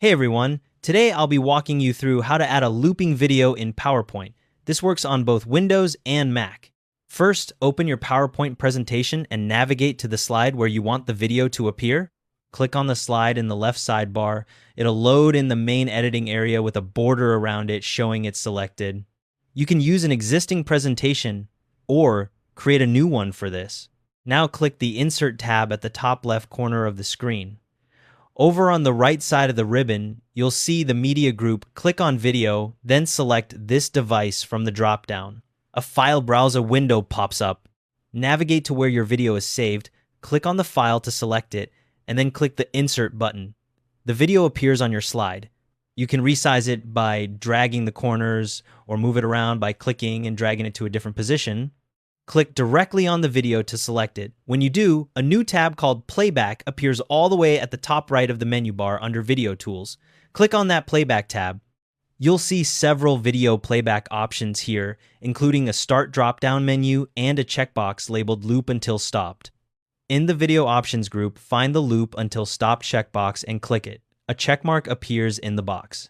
Hey everyone, today I'll be walking you through how to add a looping video in PowerPoint. This works on both Windows and Mac. First, open your PowerPoint presentation and navigate to the slide where you want the video to appear. Click on the slide in the left sidebar. It'll load in the main editing area with a border around it showing it's selected. You can use an existing presentation or create a new one for this. Now click the Insert tab at the top left corner of the screen. Over on the right side of the ribbon, you'll see the media group. Click on Video, then select this device from the dropdown. A file browser window pops up. Navigate to where your video is saved, click on the file to select it, and then click the Insert button. The video appears on your slide. You can resize it by dragging the corners or move it around by clicking and dragging it to a different position. Click directly on the video to select it. When you do, a new tab called Playback appears all the way at the top right of the menu bar under Video Tools. Click on that Playback tab. You'll see several video playback options here, including a Start drop-down menu and a checkbox labeled Loop Until Stopped. In the Video Options group, find the Loop Until Stopped checkbox and click it. A checkmark appears in the box.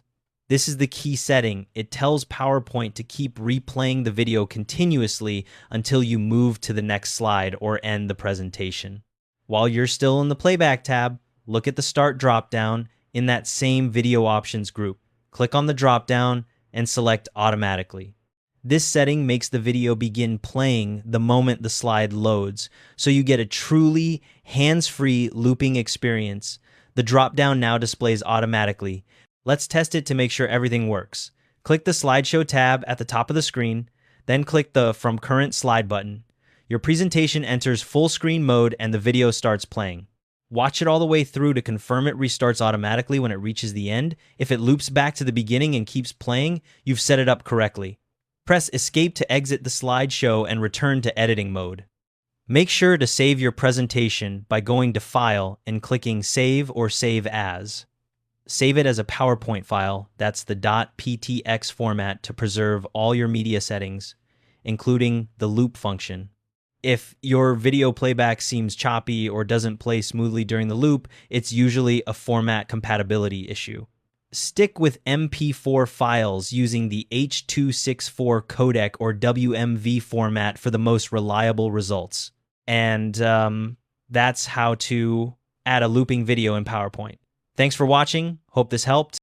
This is the key setting. It tells PowerPoint to keep replaying the video continuously until you move to the next slide or end the presentation. While you're still in the Playback tab, look at the Start dropdown in that same Video Options group. Click on the dropdown and select Automatically. This setting makes the video begin playing the moment the slide loads, so you get a truly hands-free looping experience. The dropdown now displays automatically. Let's test it to make sure everything works. Click the Slideshow tab at the top of the screen, then click the From Current Slide button. Your presentation enters full screen mode and the video starts playing. Watch it all the way through to confirm it restarts automatically when it reaches the end. If it loops back to the beginning and keeps playing, you've set it up correctly. Press Escape to exit the slideshow and return to editing mode. Make sure to save your presentation by going to File and clicking Save or Save As. Save it as a PowerPoint file. That's the .ptx format to preserve all your media settings, including the loop function. If your video playback seems choppy or doesn't play smoothly during the loop, it's usually a format compatibility issue. Stick with MP4 files using the H.264 codec or WMV format for the most reliable results. And that's how to add a looping video in PowerPoint. Thanks for watching. Hope this helped.